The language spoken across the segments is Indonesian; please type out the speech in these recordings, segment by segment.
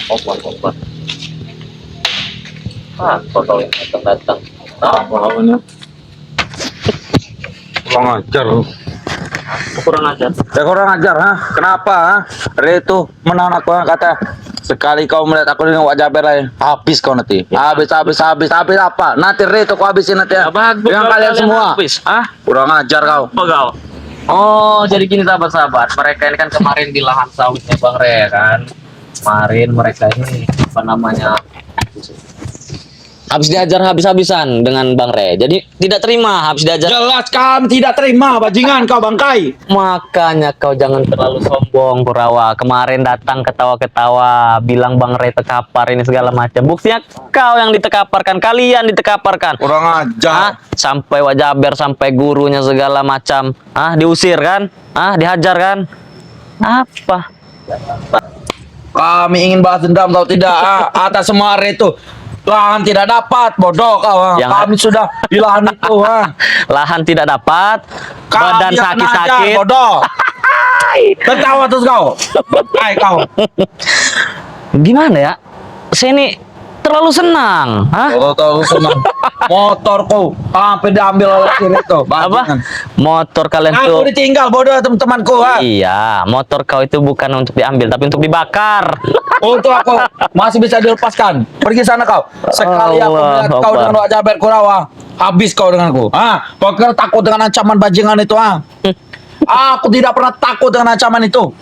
Obat. Apa kau yang datang-datang? Apa lawannya? Kurang ajar lu. Kurang ajar. Ya kurang ajar, ha? Kenapa, ha? Dari itu menahan aku, ha? Kata sekali kau melihat aku dengan wajah berai, habis kau nanti. Ya. Habis apa? Nanti itu kau habisin nanti ya. Ya, bagus Dengan kalau kalian kalian semua. habis. Ah, Kurang ajar kau. apa kau? Oh, jadi gini sahabat-sahabat. Mereka ini kan kemarin di lahan sawitnya Bang Re kan. Kemarin mereka ini apa namanya? Habis diajar habis-habisan dengan Bang Re. Jadi tidak terima habis diajar. Jelas kami tidak terima bajingan kau bangkai. Makanya kau jangan terlalu sombong, Kurawa. Kemarin datang ketawa-ketawa, bilang Bang Re tekapar ini segala macam. Buktinya kau yang ditekaparkan, kalian ditekaparkan. Kurang ajar. Sampai Wajaber, sampai gurunya segala macam. Diusir kan? Dihajar kan? Apa? Kami ingin balas dendam tahu tidak, atas semua hari itu. Lahan tidak dapat, bodoh kau. Kami sudah di lahan itu, Lahan tidak dapat, Kami badan yang kena sakit-sakit. ajar, bodoh. Tertawa terus kau. Kau. Gimana ya? Saya ini terlalu senang. Tahu senang. Motorku sampai diambil oleh kiri itu. Apa? Motor kalian Aku tuh. ditinggal bodoh teman-temanku. Iya, motor kau itu bukan untuk diambil, tapi untuk dibakar. Untuk aku masih bisa dilepaskan. Pergi sana kau. Sekali aku Allah melihat kau Akbar. dengan wajah berkurawa, habis kau denganku. Kau kira takut dengan ancaman bajingan itu? Aku tidak pernah takut dengan ancaman itu.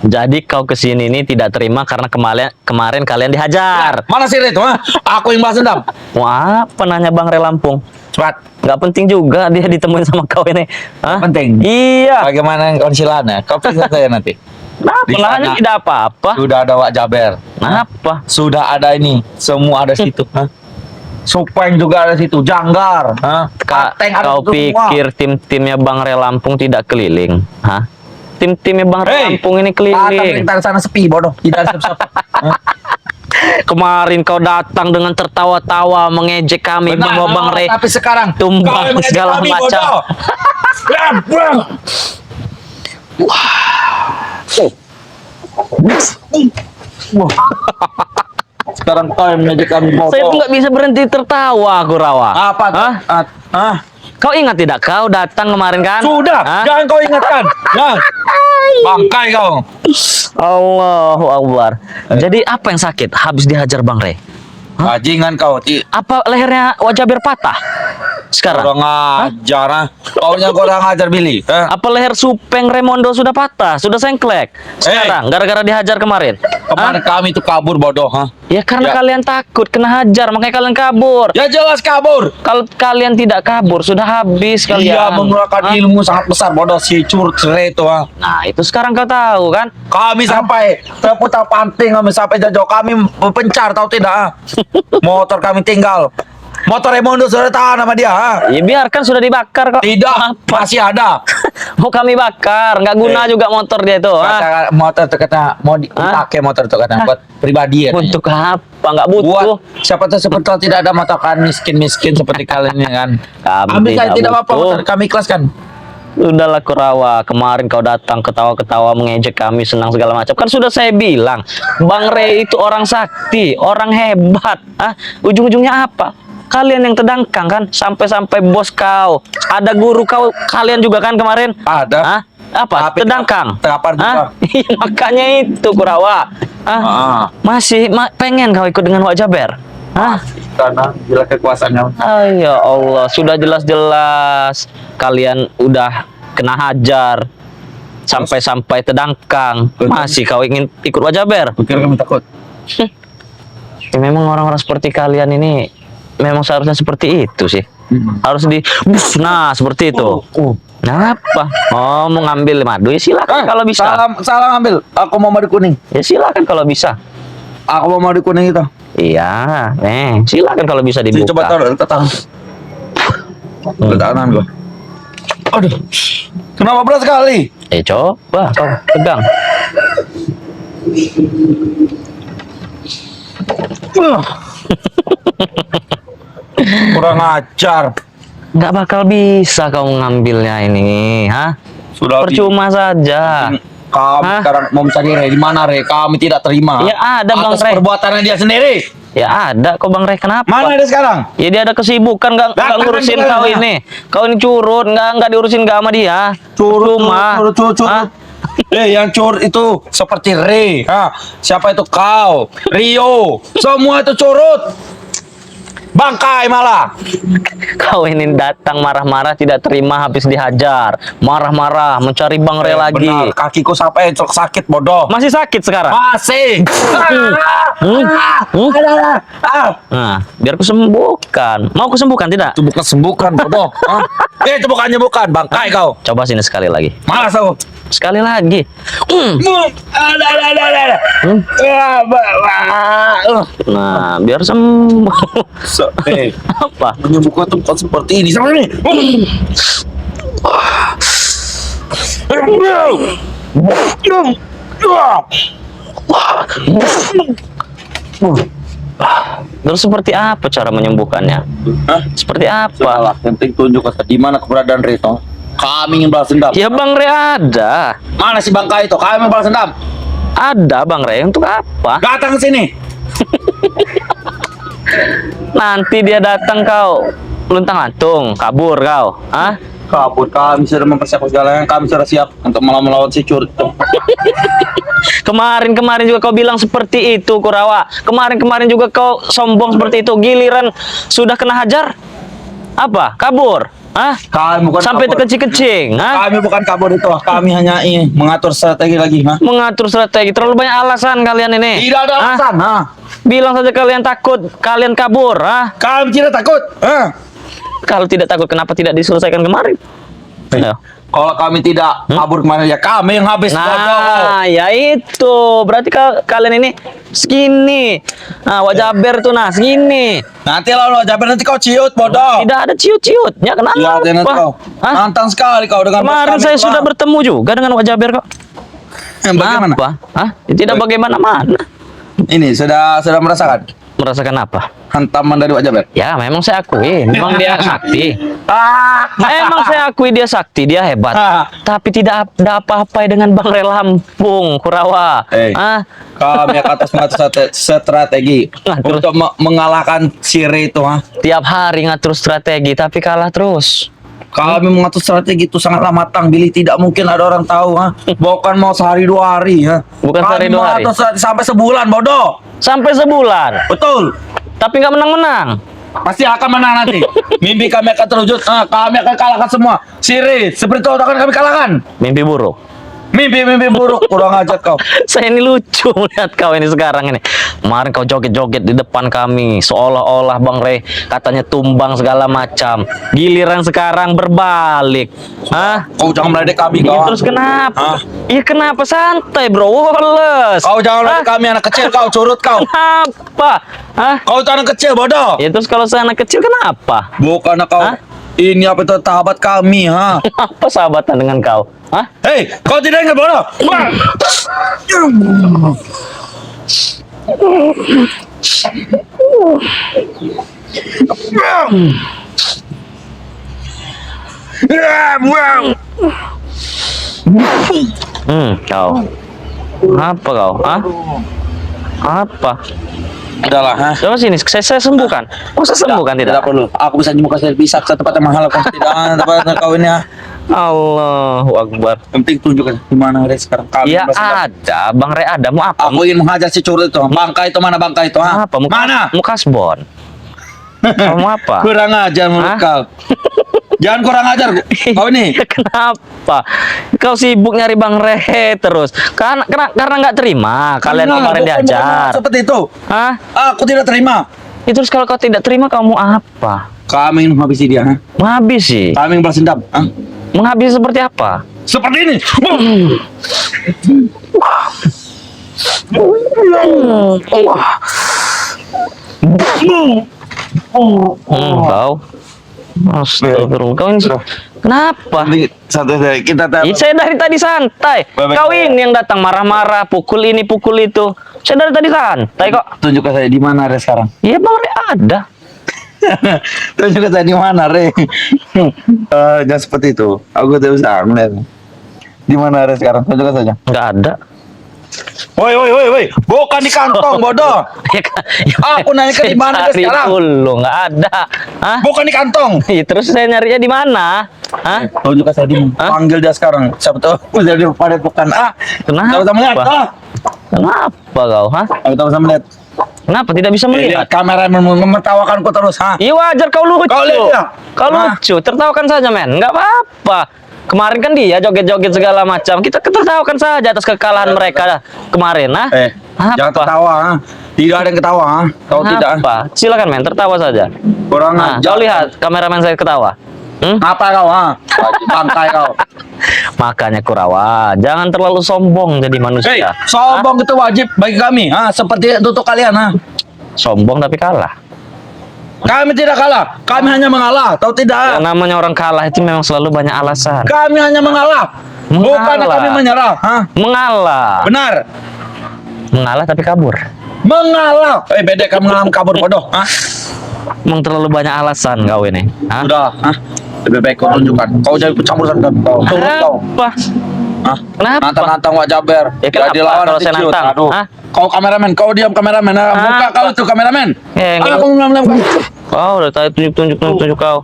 Jadi kau kesini ini tidak terima karena kemarin kalian dihajar. Mana sih itu? Aku yang balas dendam. Wah, penanya Bang Re Lampung. Cepat. Nggak penting juga dia ditemuin sama kau ini. Penting. Iya. Bagaimana konsilannya? Kau pikir saya nanti. Nah, Di penanya sana. tidak apa-apa. Sudah ada Wak Jaber. Apa? Sudah ada ini. Semua ada situ. Supeng juga ada situ. Janggar. Kateng ada Kau situ semua. pikir tim-timnya Bang Re Lampung tidak keliling? Tim-timnya Bang Re Lampung ini keliling. Datang sana sepi bodoh. Tidak ada siapa-siapa. Kemarin kau datang dengan tertawa-tawa mengejek kami bahwa Bang Re tapi sekarang tumbang kau yang mengejek segala kami, macam. bodoh. Sekarang kau yang mengejek kami bodoh. Saya pun nggak bisa berhenti tertawa, Kurawa. Apa? Kau ingat tidak? Kau datang kemarin kan? Sudah, jangan kau ingatkan. Bangkai kau. Allahu Akbar. Jadi apa yang sakit? Habis dihajar Bang Re. Bajingan kau. Apa lehernya Wajaber patah? Sekarang? Kurang ajar. Kaunya kurang ajar Billy. Apa leher Supeng Remondo sudah patah? Sudah sengklek? Sekarang? Gara-gara dihajar kemarin? Kemarin kami itu kabur bodoh. Ya karena Ya. kalian takut kena hajar, makanya kalian kabur. Ya jelas kabur. Kalau kalian tidak kabur, sudah habis kalian. Dia mengeluarkan ilmu sangat besar bodoh si curcere itu. Nah, itu sekarang kau tahu kan? Kami sampai terputar panting, kami sampai jauh kami pencar tahu tidak? Motor kami tinggal. Motor Remondo sudah tahan sama dia. Ya biarkan sudah dibakar kok. Tidak, masih ada. Mau kami bakar, nggak guna juga motor dia tuh. Kata motor itu kata mau dipakai motor itu kata buat pribadi ya. Untuk apa? Nggak butuh. Buat siapa tahu seperti tidak ada motor kan miskin kan kalian ini kan. Kami Ambil saja tidak apa-apa butuh. motor kami ikhlaskan. Udahlah Kurawa, kemarin kau datang ketawa-ketawa mengejek kami senang segala macam. Kan sudah saya bilang, Bang Re itu orang sakti, orang hebat. Ujung-ujungnya apa? Kalian yang terdangkang kan, sampai-sampai bos kau, ada guru kau, kalian juga kan kemarin? Ada. Apa? Tapi Terdangkang? terkapar juga. Iya, makanya itu Kurawa. Masih pengen kau ikut dengan Wak Jaber? Karena gila kekuasaannya. Ya Allah, sudah jelas-jelas kalian udah kena hajar sampai-sampai terdangkang. Masih kau ingin ikut Wak Jaber? Pikir kami takut. Ya, memang orang-orang seperti kalian ini memang seharusnya seperti itu sih. Harus nah seperti itu. Nah, apa? Oh, mau ngambil madu ya silakan kalau bisa. Salah ambil. Aku mau madu kuning. Ya silakan kalau bisa. Aku mau madu kuning itu. Iya, silakan kalau bisa dibuka. Coba taruh ke tangan. Ke tangan gua. Aduh. Kenapa berat sekali? Coba kau pegang. Kurang ajar. Nggak bakal bisa kau ngambilnya ini, Sudah percuma saja. Kami Hah? sekarang mau mencari Re. Di mana Re? Kami tidak terima. Ya ada Bang atas Re. perbuatannya dia sendiri. Ya ada kok Bang Re, kenapa? Mana dia sekarang? Ya dia ada kesibukan nggak Datang ngurusin kan kau sekarang. ini. Kau ini curut nggak diurusin nggak sama dia. Cuma. Curut. Hah? Yang curut itu seperti Re. Siapa itu kau? Rio. Semua itu curut. Bangkai malah. Kau ini datang marah-marah tidak terima habis dihajar. Marah-marah mencari Bang Re lagi. Benar, kakiku sampai sakit bodoh. Masih sakit sekarang? Masih. Nah, biar kusembuhkan. Mau kusembuhkan tidak? Itu bukan sembuhkan bodoh. Itu bukannya bukan bangkai kau. Coba sini sekali lagi. Malas aku. Sekali lagi. Nah, biar sembuh. Apa? Menyembuhkan tempat seperti ini sama ini. Terus seperti apa cara menyembuhkannya? Seperti apa? Salah, yang penting tunjuk di mana keberadaan Rito. Kami ingin balas dendam. Ya Bang Re ada. Mana si bangkai itu? Kami mau balas dendam. Ada Bang Re, untuk apa? Datang ke sini. Nanti dia datang kau luntang-lantung, kabur kau. Hah? Kabur, kami sudah mempersiapkan segalanya. Kami sudah siap untuk melawan si curut itu. Kemarin juga kau bilang seperti itu, Kurawa. Kemarin juga kau sombong seperti itu. Giliran sudah kena hajar, apa? Kabur? Hah? Kami bukan Sampai kabur. terkecing-kecing, hah? Kami bukan kabur itu. Kami hanya ingin mengatur strategi lagi. Mengatur strategi. Terlalu banyak alasan kalian ini. Tidak ada Hah? alasan. Bilang saja kalian takut, kalian kabur, hah? Kami tidak takut. Kalau tidak takut, kenapa tidak diselesaikan kemarin? Ayo. Kalau kami tidak kabur kemana ya kami yang habis. bodoh. Nah, ya itu. Berarti kalian ini segini. Nah, wajah ber tuh nah segini. Nanti lalu Jaber nanti kau ciut bodoh. Tidak ada ciut-ciutnya. Kenapa? Lihat nanti kau. Hah? Nantang sekali kau dengan Kemarin kami saya telah. sudah bertemu juga dengan wajah ber kok. Bagaimana? Apa? Hah? Tidak bagaimana-mana. Ini sudah merasakan Merasakan apa? hantaman dari wajah Jaber. Ya, memang saya akui. Memang dia sakti. Memang saya akui dia sakti. Dia hebat. Tapi tidak ada apa-apa dengan Bang Re Lampung, Kurawa. Hah? Kami akan atas mengatur strategi Ngatur. untuk mengalahkan si Re itu. Tiap hari ngatur strategi, tapi kalah terus. Kami mengatur strategi itu sangatlah matang. Billy tidak mungkin ada orang tahu. Bukan mau sehari 2 hari. Bukan sehari 2 hari. Kami mengatur strategi sampai sebulan bodoh. Sampai sebulan. Betul. Tapi nggak menang-menang. Pasti akan menang nanti. Mimpi kami akan terwujud. Kami akan kalahkan semua. Siri, seperti itu akan kami kalahkan. Mimpi buruk. Mimpi buruk. Kurang ajar kau. Saya ini lucu melihat kau ini sekarang ini. Kemarin kau joget-joget di depan kami. Seolah-olah Bang Re katanya tumbang segala macam. Giliran sekarang berbalik. Hah? Kau jangan meledek kami Iya, kau. terus kenapa? Hah? Iya kenapa? Santai bro, woles. Kau jangan meledek kami anak kecil kau. Curut kau. Kenapa? Hah? Kau itu anak kecil bodoh. Ya terus kalau saya anak kecil kenapa? Bukan kau. Hah? Ini apa itu sahabat kami. Apa sahabatan dengan kau? Hah? Hei, kau tidak ingat bodoh? Kau. Apa kau? Hah? Apa? Udahlah, Coba sini, saya sembuhkan. Oh, saya sembuhkan Tidak tidak? perlu. Aku bisa nyembuhkan saya bisa ke tempat yang mahal. Kau tidak tempat kau ini. Allahu Akbar. Yang penting tunjukkan di mana Re sekarang. Kami Ya masih dapat. ada, Bang Re ada. Mau apa? Aku ingin menghajar si curut itu. Bangkai itu mana bangkai itu? Apa? Mana? Mukasbon. Kamu apa? Kurang ajar mulut Hah? kau. Jangan kurang ajar kau ini. Kenapa? Kau sibuk nyari Bang Re terus. Karena nggak terima kalian Karena kemarin bukan diajar. seperti itu. Hah? Aku tidak terima. Ya, terus kalau kau tidak terima kamu apa? Kami ingin menghabisi dia. Menghabis sih. Kami ingin balas dendam. Menghabis seperti apa? Seperti ini. Kau. Astagfirullah. Kau ini kenapa? Santai saja. Kita Ih, saya dari tadi santai. Baik. Kau ini yang datang marah-marah, pukul ini, pukul itu. Saya dari tadi santai kok. tunjukkan saya di mana Re sekarang. Iya Bang Re ada. Tunjukkan saya di mana Re. Jangan seperti itu. Aku tidak bisa melihat. Di mana Re sekarang? Tunjukkan saja. Nggak ada. Woi, bukan di kantong bodoh. Ya, Aku nanya ke di mana Re cari sekarang? dulu, nggak ada. Hah? Bukan di kantong. Ih, terus saya nyarinya di mana? Hah? Tunjukkan saya di panggil dia sekarang. Siapa tahu jadi pada bukan. Kenapa? Tahu sama lihat. Kenapa kau? Hah? Aku tahu sama lihat. Kenapa tidak bisa melihat? Kamera menertawakanku terus, Iya wajar kau lucu. Kau lihat ya? Kau lucu, tertawakan saja men, nggak apa-apa. Kemarin kan dia joget-joget segala macam. Kita tertawakan saja atas kekalahan mereka kemarin, nah. Jangan tertawa, Tidak ada yang ketawa, Kau tidak. Apa? Silakan men, tertawa saja. Kurang Nah, kau lihat kameramen saya ketawa. Apa kau, Bangkai kau. Makanya Kurawa, jangan terlalu sombong jadi manusia. Sombong itu wajib bagi kami, seperti itu untuk kalian, Sombong tapi kalah. Kami tidak kalah, kami hanya mengalah, tahu tidak? Yang namanya orang kalah itu memang selalu banyak alasan. Kami hanya mengalah, bukan kami menyerah, Mengalah. Benar. Mengalah tapi kabur. Mengalah. Beda kamu mengalah kabur bodoh, Emang terlalu banyak alasan kau ini. Hah? Udah, lebih baik kau tunjukkan. Kau jadi campur kau. Turut kau. Apa? Kenapa? Nantang-nantang Wak Jaber. Ya, kenapa Jadi lawan kalau saya attitude. nantang? Aduh. Hah? Kau kameramen, kau diam kameramen. Buka kau itu kameramen. Enggak. Aku ngam kau. Oh, udah tadi tunjuk kau.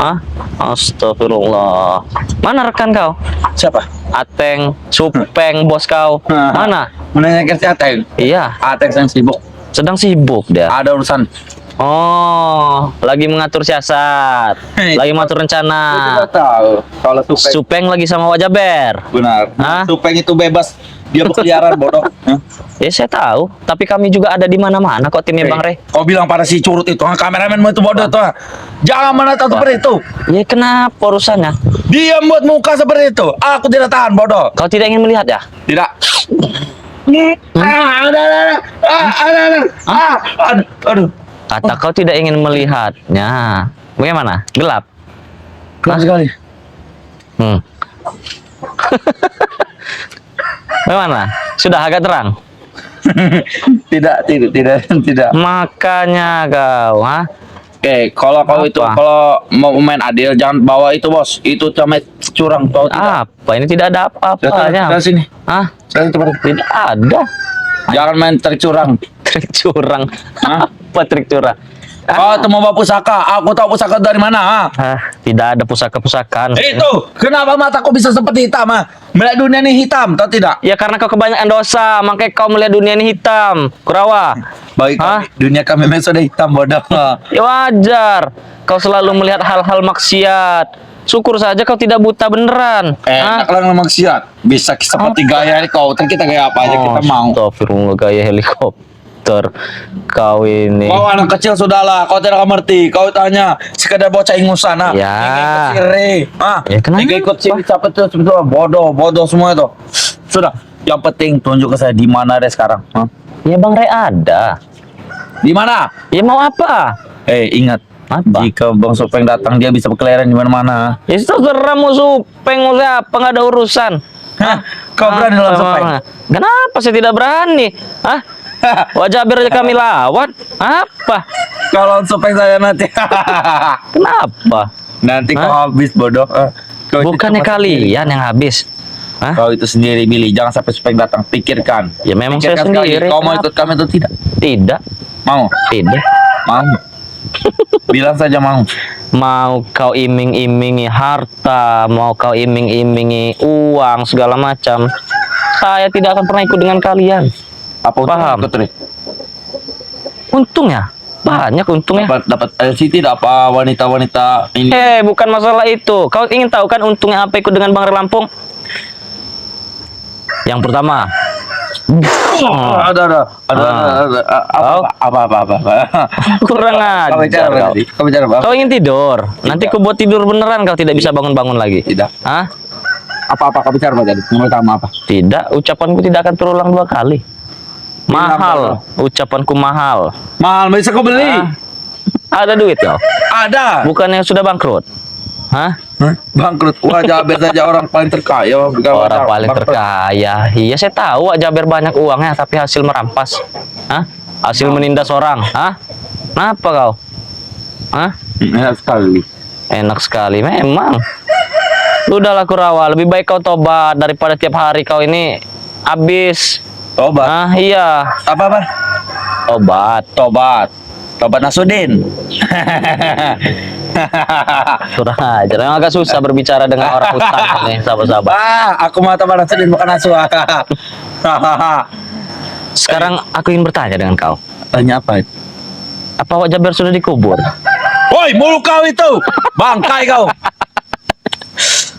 Hah? Astagfirullah. Mana rekan kau? Siapa? Ateng, Supeng, bos kau. Mana? Menanyakan si Ateng. Iya, Ateng sedang sibuk. sedang sibuk dia. Ada urusan. Oh, lagi mengatur siasat, lagi mengatur rencana. Tidak tahu. Kalau Supeng. Supeng lagi sama Wajaber. Benar. Hah? Supeng itu bebas. Dia berkeliaran bodoh. Ya saya tahu, tapi kami juga ada di mana-mana kok timnya Bang Re. Kau bilang pada si curut itu, kameramen itu bodoh tuh. Jangan menatap seperti itu. Ya kenapa urusannya? Dia buat muka seperti itu. Aku tidak tahan bodoh. Kau tidak ingin melihat ya? Tidak. Aduh. Atau kau tidak ingin melihatnya? Bagaimana? Gelap? Gelap sekali. Bagaimana? Sudah agak terang? Tidak. Makanya kau, Oke, kalau kau itu kalau mau main adil jangan bawa itu bos. Itu cuma curang tau tidak? Apa? Ini tidak ada apa-apanya. Dari sini. Tidak ada. Jangan main trik curang. Trik curang. Apa trik curang? Kau tuh mau bawa pusaka. Aku tahu pusaka dari mana. Tidak ada pusaka-pusakaan. Itu. Kenapa mataku bisa seperti hitam? Melihat dunia ini hitam, tahu tidak? Ya karena kau kebanyakan dosa, makanya kau melihat dunia ini hitam. Kurawa. Bagi kami, dunia kami memang sudah hitam bodoh. Ya wajar. Kau selalu melihat hal-hal maksiat. Syukur saja kau tidak buta beneran. Enak lah maksiat. Bisa seperti gaya helikopter, kita gaya apa aja kita mau. Astagfirullah, gaya helikopter. Kau ini. Kau anak kecil sudahlah, kau tidak mengerti. Kau tanya sekedar bocah ingusan. Ya. Ya kenapa? Ikut sini siapa tuh sebetulnya bodoh semua itu. Sudah. Yang penting tunjuk ke saya di mana Re sekarang. Ya Bang Re ada. Di mana? Ya mau apa? Ingat. Apa? Jika Bang Supeng datang dia bisa berkeliaran di mana-mana. Ya terserah mau Supeng mau siapa, nggak ada urusan. Kau berani lawan Supeng? Kenapa saya tidak berani? Wajah biar aja kami lawan. Apa? Kalau Supeng saya nanti. Kenapa? Nanti kau habis bodoh. Bukannya kalian yang habis. Kau itu sendiri Billy, jangan sampai Supeng datang. Pikirkan. Ya memang Pikirkan saya sendiri. Kau mau ikut kami atau tidak? Tidak. Mau? Tidak. Mau. Bilang saja mau. Mau kau iming-imingi harta, mau kau iming-imingi uang segala macam, saya tidak akan pernah ikut dengan kalian. Apa paham? Ikut, untungnya banyak untungnya. Dapat LCT apa wanita-wanita ini? Bukan masalah itu. Kau ingin tahu kan untungnya apa ikut dengan Bang Re Lampung? Yang pertama, ada apa kurang ajar kau. Kau ingin tidur? Nanti kau buat tidur beneran, kau tidak bisa bangun-bangun lagi. Tidak. Apa kau bicara apa tadi? Yang pertama apa? Tidak, ucapanku tidak akan terulang 2 kali. Mahal, ucapanku mahal. Mahal, bisa kau beli? Ada duit kau? Ada. Bukannya sudah bangkrut? Bangkrut. Wah, Jaber saja orang paling terkaya. Orang paling terkaya. Iya, saya tahu Jaber banyak uangnya, tapi hasil merampas. Hasil menindas orang. Kenapa kau? Enak sekali. Enak sekali memang. Udahlah Kurawa, lebih baik kau tobat daripada tiap hari kau ini habis. Tobat. Ah, iya. Apa? Tobat. Tobat Nasudin. Kurang ajar. Memang agak susah berbicara dengan orang hutan nih, sahabat-sahabat. Aku mau tobat Nasudin bukan Nasu. Sekarang aku ingin bertanya dengan kau. Tanya apa? Apa Wak Jaber sudah dikubur? Woi, mulu kau itu. Bangkai kau.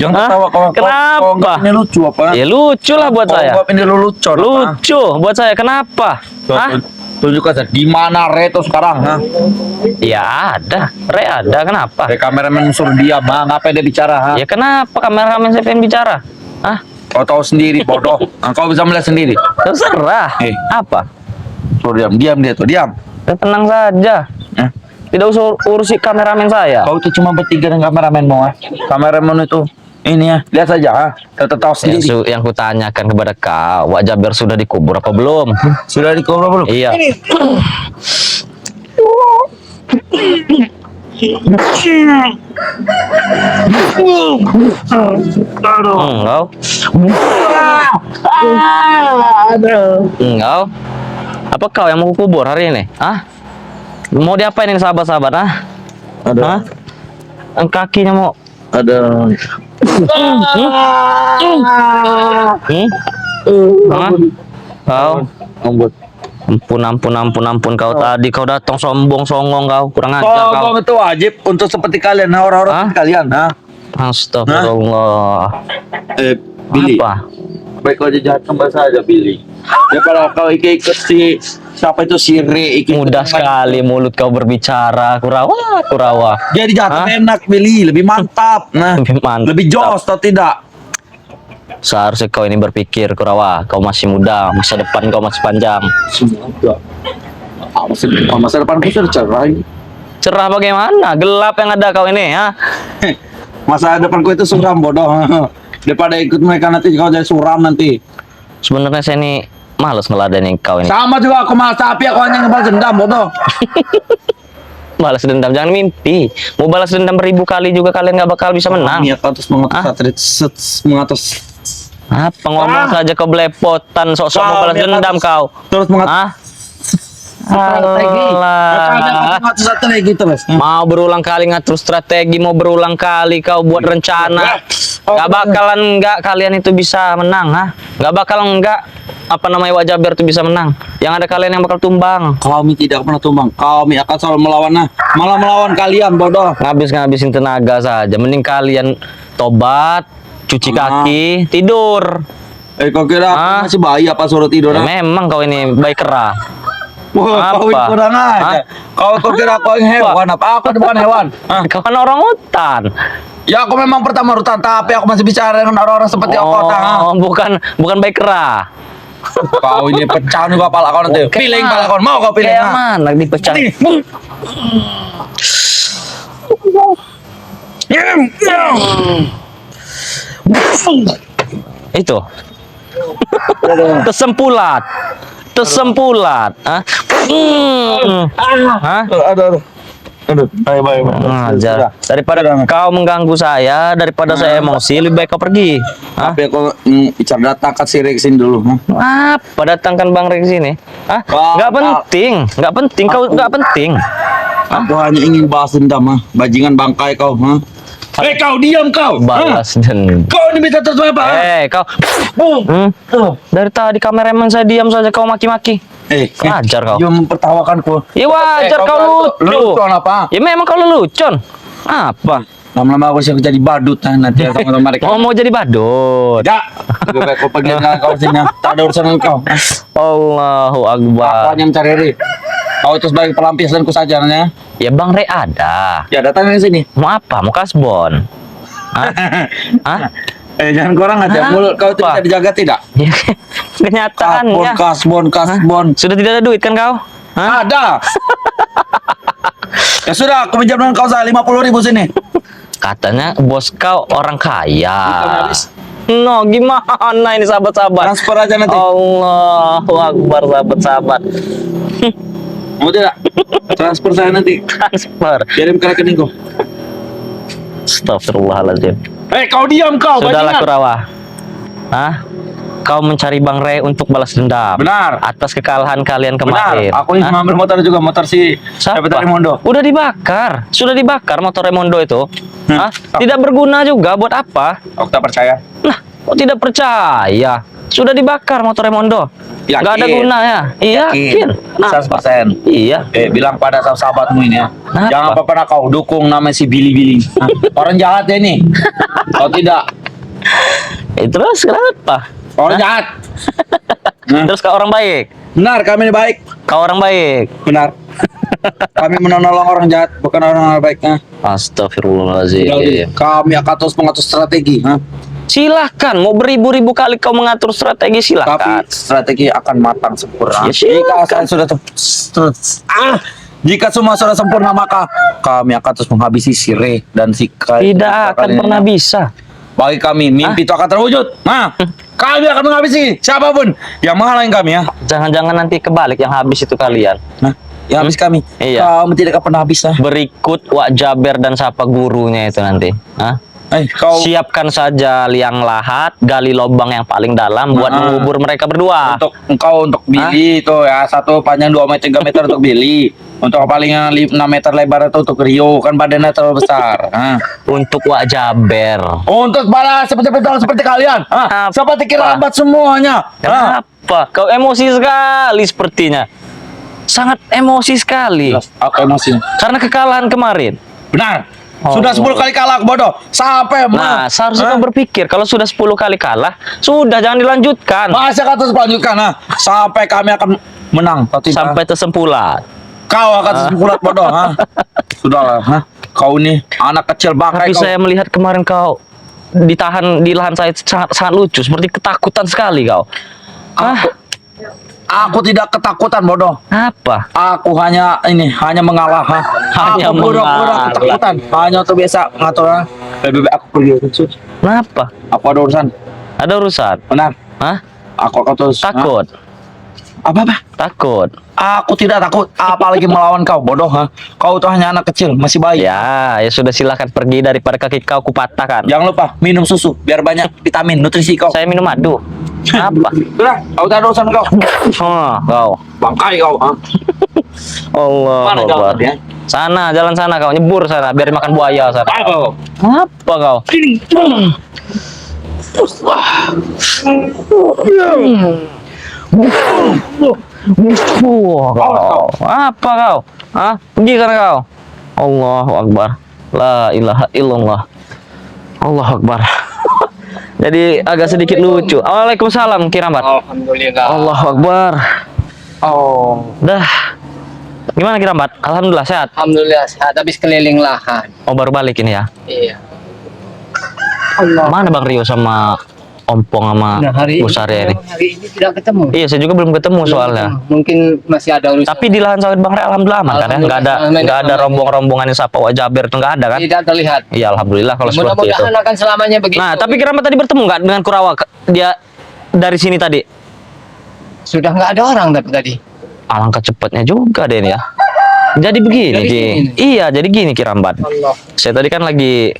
Jangan Hah? ketawa kau. Kenapa? Ini lucu apa? Ya lucu lah buat saya. Kau ini lucu. Lucu buat saya. Kenapa? Hah? Tunjukkan saya di mana Reto sekarang, ha? Ya ada. Ada. Kenapa? Kameramen suruh diam, ha? Ngapain dia bicara, ha? Ya kenapa kameramen saya pengen bicara? Hah? Kau tahu sendiri, bodoh. Kau bisa melihat sendiri. Terserah. Apa? Suruh diam dia tuh, diam. Tenang saja. Hah? Tidak usah urusi kameramen saya. Kau itu cuma bertiga dengan kameramenmu, ha? Kameramen itu ini ya, lihat saja, ha? Kita tahu sendiri. Yang kutanyakan kepada kau, Wak Jaber sudah dikubur apa belum? Sudah dikubur belum? Iya. Kau? Kau? Apa kau yang mau kubur hari ini? Hah? Mau diapain ini sahabat-sahabat? Hah? Ada. Hah? Kakinya mau? Ada. Hah? Kau? Ampun kau tadi kau datang sombong songong kau kurang ajar kau. Kau itu wajib untuk seperti kalian, orang-orang Hah? seperti kalian, ha? Astagfirullah. Billy. Apa? Baik kau aja jahat kembali saja, Billy. Daripada kau ikut si siapa itu si Re ikut Mudah sekali mulut kau berbicara, Kurawa. Jadi jahat Hah? enak, Billy, lebih mantap. Nah, Lebih mantap. lebih jos atau tidak? Seharusnya kau ini berpikir, Kurawa. Kau masih muda, masa depan kau masih panjang. Sudah. Masa depanku sudah cerai. Cerah bagaimana? Gelap yang ada kau ini, ha? Masa depanku itu suram, bodoh. Daripada ikut mereka nanti kau jadi suram nanti. Sebenarnya saya ini males ngeladenin kau ini. Sama juga aku malas tapi aku hanya ngebalas dendam, bodoh. Balas dendam, jangan mimpi. Mau balas dendam 1000 kali juga kalian nggak bakal bisa menang. Niat kau terus mengatur atlet, mengatur. Apa ngomong saja kau belepotan, sok-sok mau balas dendam kau. Terus mengatur. Hah? Strategi. Alah. Mengatur strategi terus. Mau berulang kali ngatur strategi, mau berulang kali kau buat rencana. Gak bakalan enggak kalian itu bisa menang, ha? Gak bakalan enggak apa namanya Wak Jaber itu bisa menang. Yang ada kalian yang bakal tumbang. Kami tidak pernah tumbang. Kami akan selalu melawan, malah melawan kalian, bodoh. Ngabisin tenaga saja. Mending kalian tobat, cuci kaki, tidur. Kau kira aku masih bayi apa suruh tidur? Ya, memang kau ini baik kera. Wah, kau Apa? kurang aja. Kau kira kau yang hewan apa? Aku bukan hewan. Hah? Kau kan orang hutan. Ya aku memang pertama urutan, tapi aku masih bicara dengan orang-orang seperti kau. Oh, bukan baik kera. Kau ini pecah juga kepala kau nanti. Pilih kepala kau, mau kau pilih? Kayak mana dipecah? Itu. Tersempulat. Hah? Hah? Aduh. Ayo. Ajar. Daripada kau mengganggu saya, daripada saya emosi, lebih baik kau pergi. Hah? Tapi aku bicara datangkan si Rex ini dulu. Apa datangkan Bang Rex ini? Hah? Nggak penting. Kau nggak penting. Aku hanya ingin balas dendam, bajingan bangkai kau. Kau diam kau. Balas dendam. Kau ini bisa terus apa? Kau. Dari tadi kameramen saya diam saja kau maki-maki. Wajar kau. Dia mempertawakanku. Ya wajar kau lucu. Lucu apa? Ya memang kau lelucon. Apa? Lama-lama aku siap jadi badut nanti sama mereka. Mau jadi badut. Ya, lebih baik kau pergi dengan kau sini. Tak ada urusan dengan kau. Allahu Aku Akbar. hanya mencari Re. Kau itu sebagai pelampiasanku saja, nanya. Ya Bang Re ada. Ya datang ke sini. Mau apa? Mau kasbon? Hah? Jangan kurang aja. Mulut kau itu bisa dijaga tidak? Ya, kenyataannya. Kasbon. Sudah tidak ada duit kan kau? Hah? Ada. Ya sudah, aku pinjam dengan kau saya 50.000 sini. Katanya bos kau orang kaya. Bukan habis. No, gimana ini sahabat-sahabat? Transfer aja nanti. Allahu Akbar sahabat-sahabat. Mau tidak? Transfer saya nanti. Transfer. Kirim ke rekeningku. Astagfirullahaladzim. kau diam kau, Sudahlah bajingan. Kurawa. Hah? Kau mencari Bang Rey untuk balas dendam. Benar. Atas kekalahan kalian Benar. kemarin. Aku ini Hah? mengambil motor juga, motor si Siapa? Raimondo. Udah dibakar. Sudah dibakar motor Raimondo itu. Hah? Tidak berguna juga, buat apa? Aku tak percaya. Nah, kok tidak percaya? Sudah dibakar motor Raimondo. Yakin? Nggak ada gunanya. Iya, yakin. Kenapa? 100%. Iya. Bilang pada sahabatmu ini ya. Kenapa? Jangan pernah kau dukung namanya si Billy. Orang jahat ya ini. Kau tidak. Terus kenapa? Orang jahat. Nah, Terus kau orang baik. benar, kami ini baik. Kau orang baik. Benar. Kami menolong orang jahat, bukan orang baik. Astagfirullahaladzim. Kami akan terus mengatur strategi. Silahkan, mau beribu-ribu kali kau mengatur strategi, Tapi silahkan. strategi akan matang sempurna. Ya, silakan. Jika semua sudah sempurna, maka kami akan terus menghabisi si Ray dan si Kai. Tidak akan pernah bisa. Bagi kami, mimpi itu akan terwujud. Nah, kami akan menghabisi siapapun yang menghalangi kami ya. Jangan-jangan nanti kebalik yang habis itu kalian. Nah, yang habis kami. Iya. Kami tidak akan pernah habis. Berikut Wak Jaber dan siapa gurunya itu nanti. Hah? Kau Siapkan saja liang lahat, gali lubang yang paling dalam buat mengubur mereka berdua. untuk Billy itu ya, satu panjang 2 meter 3 meter untuk Billy. Untuk paling yang 6 meter lebar itu untuk Rio, kan badannya terlalu besar. Untuk Wak Jaber. Untuk balas seperti kalian. Apa? Seperti kerabat semuanya. Kenapa? Kau emosi sekali sepertinya. Sangat emosi sekali. Aku emosi. Karena kekalahan kemarin. Benar. Oh. Sudah 10 kali kalah bodoh. Sampai Nah, seharusnya kau berpikir kalau sudah 10 kali kalah, sudah jangan dilanjutkan. Masih akan terus melanjutkan. Sampai kami akan menang. Sampai tersempulat. Kau akan tersempulat bodoh. Sudahlah. Kau ini anak kecil bangkai Tapi kau. saya melihat kemarin kau ditahan di lahan saya sangat lucu, seperti ketakutan sekali kau. Aku tidak ketakutan bodoh. Apa? Aku hanya mengalah. Hanya aku pura-pura mengalah. ketakutan. Hanya untuk biasa ngatur. Lebih baik aku pergi. Kenapa? Aku ada urusan. Ada urusan? Benar. Hah? Aku akan terus. Takut? Apa? Takut? Aku tidak takut. Apalagi melawan kau bodoh. Kau itu hanya anak kecil, masih bayi. Ya sudah, silakan pergi daripada kaki kau kupatahkan. Jangan lupa minum susu biar banyak vitamin nutrisi kau. Saya minum madu. Apa? Sudah, kau tak ada urusan kau. Kau. Bangkai kau. Allah Mana Akbar. jalan ya? Sana, jalan sana kau, nyebur sana biar makan buaya sana. Ayo. Apa kau? Kau. Apa kau? Hah? Pergi sana kau. Allahu Akbar. La ilaha illallah. Allahu Akbar. Jadi agak sedikit lucu. Waalaikumsalam Kirambat. Alhamdulillah. Allahu Akbar. Oh, Dah. Gimana Kirambat? Alhamdulillah sehat. alhamdulillah sehat. Habis keliling lahan. Oh, baru balik ini ya. Iya. Mana Bang Rio sama Ompong sama Nah, Bu Sarya ini? hari ini tidak ketemu. Iya, saya juga belum ketemu soalnya. Mungkin masih ada urusan. Tapi di lahan sawit Bang Ray alhamdulillah aman kan ya? Nggak ada rombong-rombongan yang sapa Wak Jaber itu nggak ada kan? Tidak terlihat. Iya, alhamdulillah kalau seperti itu. Mudah-mudahan akan selamanya begitu. Nah, tapi Kirambat tadi bertemu nggak dengan Kurawa? Dia dari sini tadi. Sudah nggak ada orang tapi tadi. Alangkah cepatnya juga deh ini ya. Jadi begini, Dari Ji. sini. Iya, jadi gini Kirambat. Allah. Saya tadi kan lagi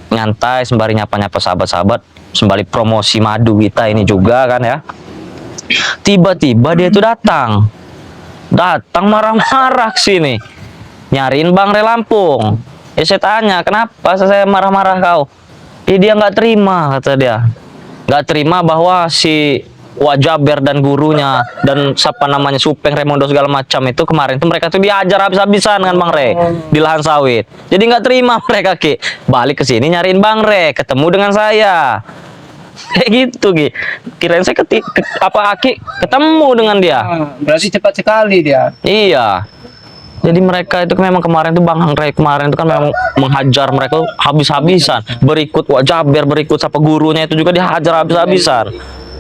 nyantai sembari nyapa-nyapa sahabat-sahabat, sembari promosi madu kita ini juga kan ya. Tiba-tiba dia itu datang marah-marah ke sini, nyariin Bang Re Lampung. Ya saya tanya, kenapa saya marah-marah kau? Dia nggak terima, kata dia. Nggak terima bahwa si Wak Jaber dan gurunya dan siapa namanya Supeng Raimondo segala macam itu kemarin tuh mereka tuh diajar habis-habisan dengan Bang Re di lahan sawit. Jadi nggak terima mereka Ki. Balik ke sini nyariin Bang Re, ketemu dengan saya. Kayak gitu Ki. Kirain saya Aki ketemu dengan dia. Berarti cepat sekali dia. Iya. Jadi mereka itu memang kemarin tuh Bang Re kemarin itu kan memang menghajar mereka habis-habisan. Berikut Wak Jaber, berikut siapa gurunya itu juga dihajar habis-habisan.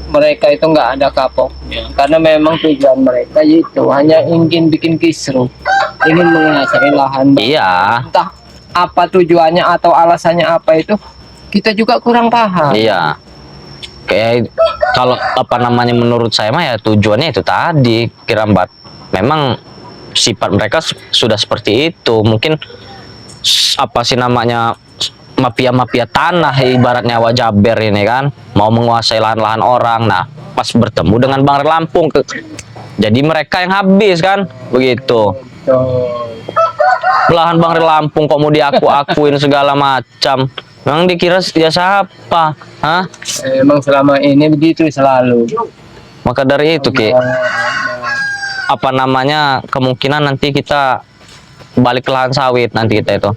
Mereka itu nggak ada kapoknya karena memang tujuan mereka itu hanya ingin bikin kisruh, ingin menguasai lahan. Iya. Entah apa tujuannya atau alasannya apa itu kita juga kurang paham. Iya. Kayak kalau apa namanya menurut saya mah ya tujuannya itu tadi Kirambat. Memang sifat mereka sudah seperti itu. Mungkin apa sih namanya mafia-mafia tanah ibaratnya Wajaber ini kan, mau menguasai lahan-lahan orang. Nah, pas bertemu dengan Bang Ray Lampung jadi mereka yang habis kan, begitu. Belahan Bang Ray Lampung kok mau diaku-akuin segala macam. Memang dikira dia siapa? Hah? Emang selama ini begitu selalu. Maka dari itu Ki, apa namanya, kemungkinan nanti kita balik ke lahan sawit nanti kita itu.